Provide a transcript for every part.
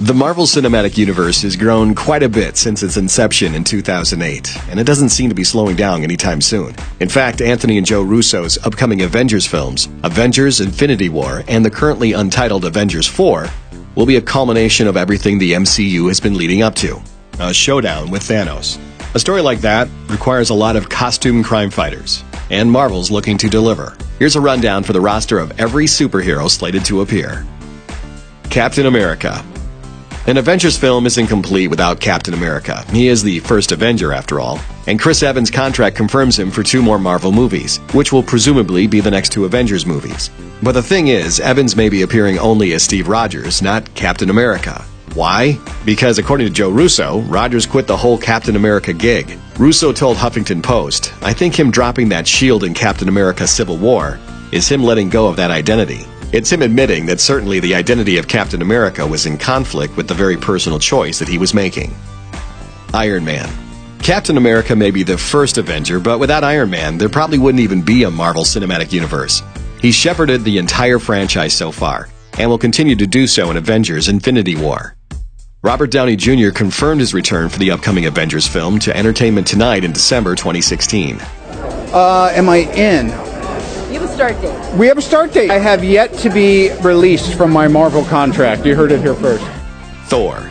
The Marvel Cinematic Universe has grown quite a bit since its inception in 2008, and it doesn't seem to be slowing down anytime soon. In fact, Anthony and Joe Russo's upcoming Avengers films, Avengers: Infinity War, and the currently untitled Avengers 4, will be a culmination of everything the MCU has been leading up to. A showdown with Thanos. A story like that requires a lot of costume crime fighters, and Marvel's looking to deliver. Here's a rundown for the roster of every superhero slated to appear. Captain America. An Avengers film isn't complete without Captain America. He is the first Avenger, after all, and Chris Evans' contract confirms him for 2 more Marvel movies, which will presumably be the next 2 Avengers movies. But the thing is, Evans may be appearing only as Steve Rogers, not Captain America. Why? Because according to Joe Russo, Rogers quit the whole Captain America gig. Russo told Huffington Post, "I think him dropping that shield in Captain America Civil War is him letting go of that identity. It's him admitting that certainly the identity of Captain America was in conflict with the very personal choice that he was making." Iron Man. Captain America may be the first Avenger, but without Iron Man, there probably wouldn't even be a Marvel Cinematic Universe. He's shepherded the entire franchise so far, and will continue to do so in Avengers: Infinity War. Robert Downey Jr. confirmed his return for the upcoming Avengers film to Entertainment Tonight in December 2016. Am I in? You have a start date. We have a start date. I have yet to be released from my Marvel contract. You heard it here first. Thor.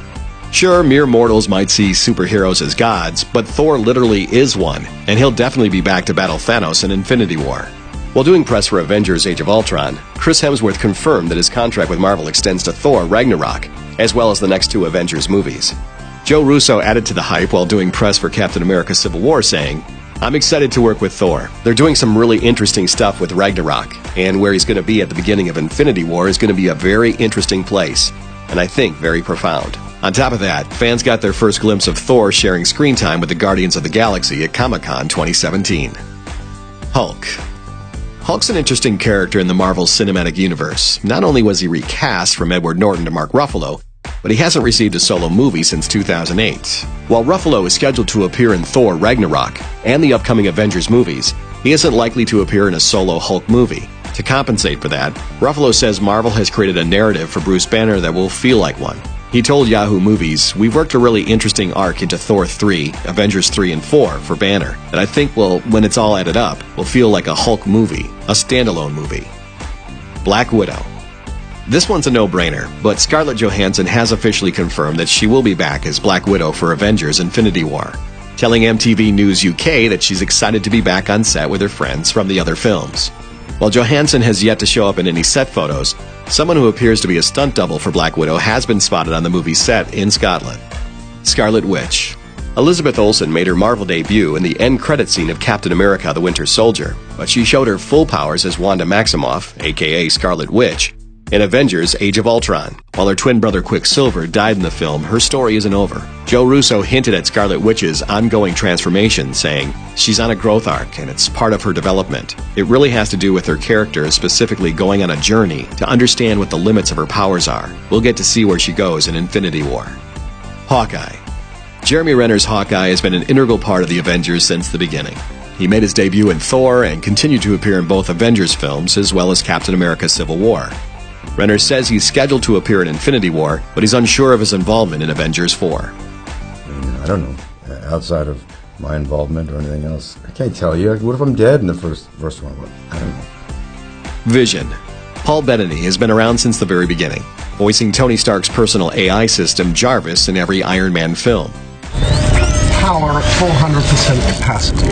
Sure, mere mortals might see superheroes as gods, but Thor literally is one, and he'll definitely be back to battle Thanos in Infinity War. While doing press for Avengers: Age of Ultron, Chris Hemsworth confirmed that his contract with Marvel extends to Thor: Ragnarok, as well as the next 2 Avengers movies. Joe Russo added to the hype while doing press for Captain America: Civil War, saying, "I'm excited to work with Thor. They're doing some really interesting stuff with Ragnarok, and where he's going to be at the beginning of Infinity War is going to be a very interesting place, and I think very profound." On top of that, fans got their first glimpse of Thor sharing screen time with the Guardians of the Galaxy at Comic-Con 2017. Hulk. Hulk's an interesting character in the Marvel Cinematic Universe. Not only was he recast from Edward Norton to Mark Ruffalo, but he hasn't received a solo movie since 2008. While Ruffalo is scheduled to appear in Thor: Ragnarok and the upcoming Avengers movies, he isn't likely to appear in a solo Hulk movie. To compensate for that, Ruffalo says Marvel has created a narrative for Bruce Banner that will feel like one. He told Yahoo Movies, "We've worked a really interesting arc into Thor 3, Avengers 3 and 4 for Banner that I think will, when it's all added up, will feel like a Hulk movie, a standalone movie." Black Widow. This one's a no-brainer, but Scarlett Johansson has officially confirmed that she will be back as Black Widow for Avengers: Infinity War, telling MTV News UK that she's excited to be back on set with her friends from the other films. While Johansson has yet to show up in any set photos, someone who appears to be a stunt double for Black Widow has been spotted on the movie's set in Scotland. Scarlet Witch. Elizabeth Olsen made her Marvel debut in the end credit scene of Captain America: The Winter Soldier, but she showed her full powers as Wanda Maximoff, aka Scarlet Witch, in Avengers: Age of Ultron. While her twin brother Quicksilver died in the film, her story isn't over. Joe Russo hinted at Scarlet Witch's ongoing transformation, saying, "She's on a growth arc, and it's part of her development. It really has to do with her character specifically going on a journey to understand what the limits of her powers are. We'll get to see where she goes in Infinity War." Hawkeye. Jeremy Renner's Hawkeye has been an integral part of the Avengers since the beginning. He made his debut in Thor and continued to appear in both Avengers films as well as Captain America: Civil War. Renner says he's scheduled to appear in Infinity War, but he's unsure of his involvement in Avengers 4. I don't know. Outside of my involvement or anything else, I can't tell you. What if I'm dead in the first one? I don't know. Vision. Paul Bettany has been around since the very beginning, voicing Tony Stark's personal AI system Jarvis in every Iron Man film. Power at 400% capacity.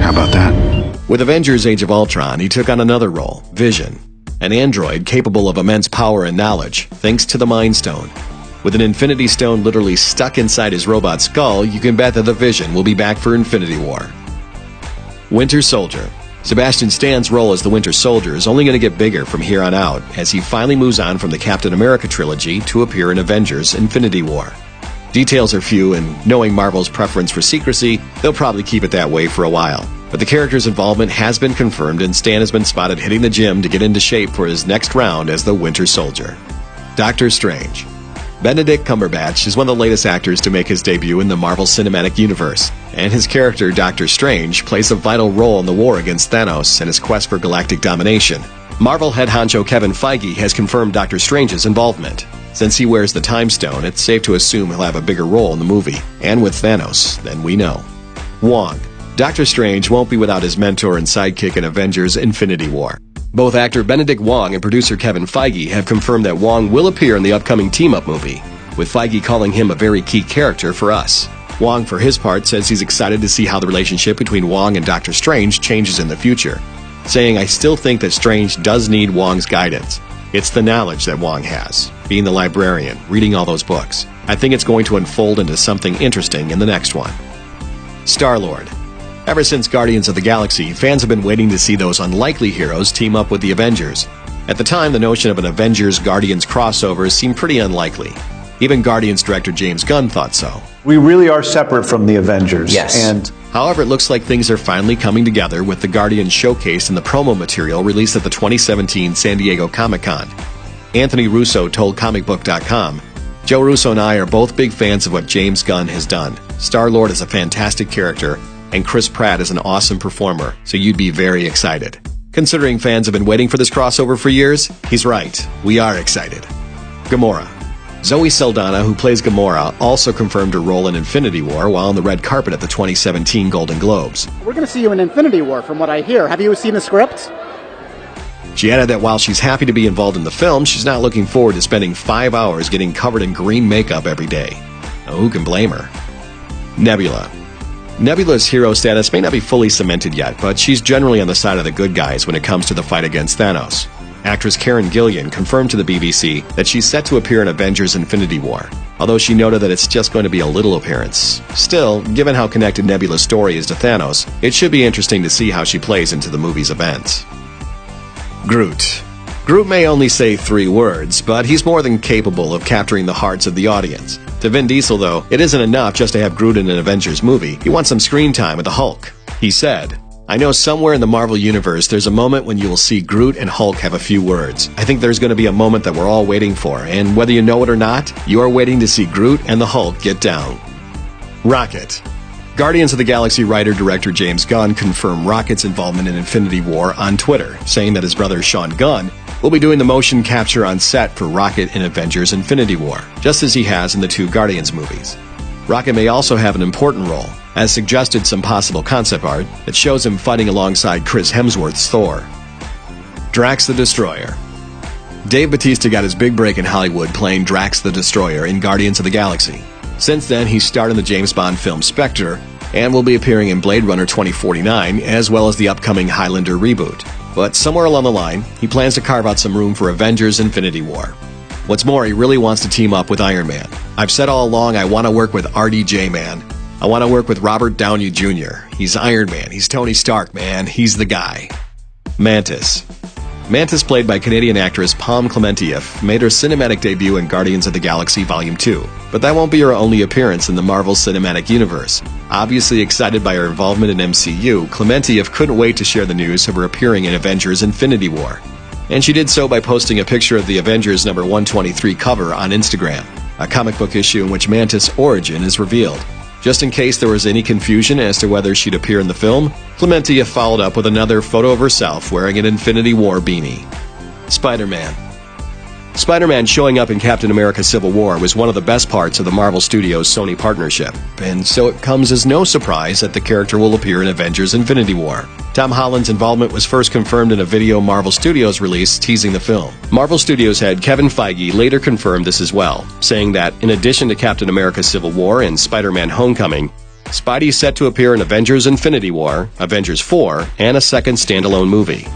How about that? With Avengers: Age of Ultron, he took on another role, Vision, an android capable of immense power and knowledge, thanks to the Mind Stone. With an Infinity Stone literally stuck inside his robot skull, you can bet that the Vision will be back for Infinity War. Winter Soldier. Sebastian Stan's role as the Winter Soldier is only going to get bigger from here on out, as he finally moves on from the Captain America trilogy to appear in Avengers: Infinity War. Details are few, and knowing Marvel's preference for secrecy, they'll probably keep it that way for a while. But the character's involvement has been confirmed, and Stan has been spotted hitting the gym to get into shape for his next round as the Winter Soldier. Doctor Strange. Benedict Cumberbatch is one of the latest actors to make his debut in the Marvel Cinematic Universe, and his character, Doctor Strange, plays a vital role in the war against Thanos and his quest for galactic domination. Marvel head honcho Kevin Feige has confirmed Doctor Strange's involvement. Since he wears the Time Stone, it's safe to assume he'll have a bigger role in the movie, and with Thanos, than we know. Wong. Doctor Strange won't be without his mentor and sidekick in Avengers Infinity War. Both actor Benedict Wong and producer Kevin Feige have confirmed that Wong will appear in the upcoming team-up movie, with Feige calling him a very key character for us. Wong, for his part, says he's excited to see how the relationship between Wong and Doctor Strange changes in the future, saying, "I still think that Strange does need Wong's guidance. It's the knowledge that Wong has, being the librarian, reading all those books. I think it's going to unfold into something interesting in the next one." Star-Lord. Ever since Guardians of the Galaxy, fans have been waiting to see those unlikely heroes team up with the Avengers. At the time, the notion of an Avengers-Guardians crossover seemed pretty unlikely. Even Guardians director James Gunn thought so. We really are separate from the Avengers. Yes. However, it looks like things are finally coming together with the Guardians showcased in the promo material released at the 2017 San Diego Comic-Con. Anthony Russo told comicbook.com, "Joe Russo and I are both big fans of what James Gunn has done. Star-Lord is a fantastic character, and Chris Pratt is an awesome performer, so you'd be very excited." Considering fans have been waiting for this crossover for years, he's right. We are excited. Gamora. Zoe Saldana, who plays Gamora, also confirmed her role in Infinity War while on the red carpet at the 2017 Golden Globes. We're going to see you in Infinity War, from what I hear. Have you seen the script? She added that while she's happy to be involved in the film, she's not looking forward to spending 5 hours getting covered in green makeup every day. Now, who can blame her? Nebula. Nebula's hero status may not be fully cemented yet, but she's generally on the side of the good guys when it comes to the fight against Thanos. Actress Karen Gillan confirmed to the BBC that she's set to appear in Avengers Infinity War, although she noted that it's just going to be a little appearance. Still, given how connected Nebula's story is to Thanos, it should be interesting to see how she plays into the movie's events. Groot. Groot may only say 3 words, but he's more than capable of capturing the hearts of the audience. To Vin Diesel, though, it isn't enough just to have Groot in an Avengers movie. He wants some screen time with the Hulk. He said, "I know somewhere in the Marvel Universe there's a moment when you will see Groot and Hulk have a few words. I think there's going to be a moment that we're all waiting for, and whether you know it or not, you are waiting to see Groot and the Hulk get down." Rocket. Guardians of the Galaxy writer-director James Gunn confirmed Rocket's involvement in Infinity War on Twitter, saying that his brother Sean Gunn will be doing the motion capture on set for Rocket in Avengers Infinity War, just as he has in the 2 Guardians movies. Rocket may also have an important role, as suggested some possible concept art that shows him fighting alongside Chris Hemsworth's Thor. Drax the Destroyer. Dave Bautista got his big break in Hollywood playing Drax the Destroyer in Guardians of the Galaxy. Since then, he starred in the James Bond film Spectre and will be appearing in Blade Runner 2049 as well as the upcoming Highlander reboot. But somewhere along the line, he plans to carve out some room for Avengers Infinity War. What's more, he really wants to team up with Iron Man. "I've said all along I want to work with RDJ, man. I want to work with Robert Downey Jr. He's Iron Man. He's Tony Stark, man. He's the guy." Mantis. Mantis, played by Canadian actress Pom Klementieff, made her cinematic debut in Guardians of the Galaxy Volume 2. But that won't be her only appearance in the Marvel Cinematic Universe. Obviously excited by her involvement in MCU, Klementieff couldn't wait to share the news of her appearing in Avengers Infinity War. And she did so by posting a picture of the Avengers number 123 cover on Instagram, a comic book issue in which Mantis' origin is revealed. Just in case there was any confusion as to whether she'd appear in the film, Klementieff followed up with another photo of herself wearing an Infinity War beanie. Spider-Man. Spider-Man showing up in Captain America Civil War was one of the best parts of the Marvel Studios Sony partnership, and so it comes as no surprise that the character will appear in Avengers Infinity War. Tom Holland's involvement was first confirmed in a video Marvel Studios released teasing the film. Marvel Studios head Kevin Feige later confirmed this as well, saying that in addition to Captain America Civil War and Spider-Man Homecoming, Spidey's set to appear in Avengers Infinity War, Avengers 4, and a second standalone movie.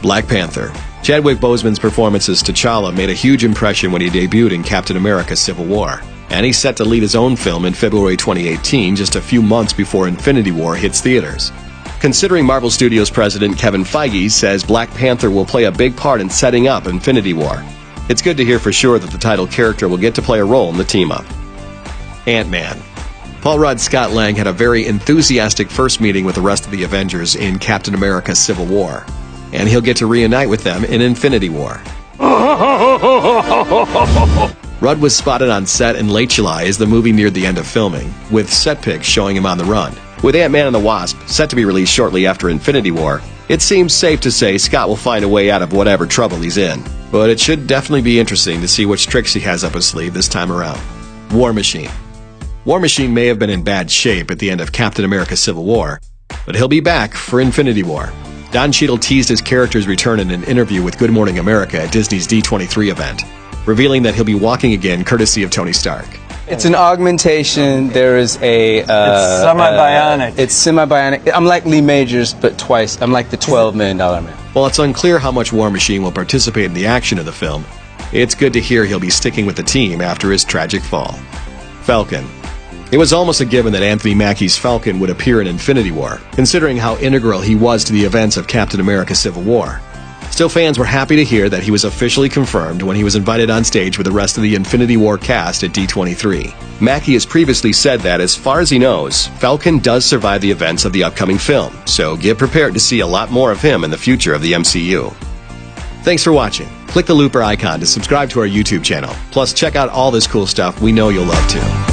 Black Panther. Chadwick Boseman's performance as T'Challa made a huge impression when he debuted in Captain America Civil War, and he's set to lead his own film in February 2018, just a few months before Infinity War hits theaters. Considering Marvel Studios president Kevin Feige says Black Panther will play a big part in setting up Infinity War, it's good to hear for sure that the title character will get to play a role in the team-up. Ant-Man. Paul Rudd Scott Lang had a very enthusiastic first meeting with the rest of the Avengers in Captain America Civil War, and he'll get to reunite with them in Infinity War. Rudd was spotted on set in late July as the movie neared the end of filming, with set pics showing him on the run. With Ant-Man and the Wasp set to be released shortly after Infinity War, it seems safe to say Scott will find a way out of whatever trouble he's in. but it should definitely be interesting to see which tricks he has up his sleeve this time around. War Machine. War Machine may have been in bad shape at the end of Captain America Civil War, but he'll be back for Infinity War. Don Cheadle teased his character's return in an interview with Good Morning America at Disney's D23 event, revealing that he'll be walking again courtesy of Tony Stark. It's an augmentation. There is a... it's semi-bionic. It's semi-bionic. I'm like Lee Majors, but twice. I'm like the $12 million man. While it's unclear how much War Machine will participate in the action of the film, it's good to hear he'll be sticking with the team after his tragic fall. Falcon. It was almost a given that Anthony Mackie's Falcon would appear in Infinity War, considering how integral he was to the events of Captain America Civil War. Still, fans were happy to hear that he was officially confirmed when he was invited on stage with the rest of the Infinity War cast at D23. Mackie has previously said that, as far as he knows, Falcon does survive the events of the upcoming film, so get prepared to see a lot more of him in the future of the MCU. Thanks for watching. Click the looper icon to subscribe to our YouTube channel. Plus, check out all this cool stuff we know you'll love too.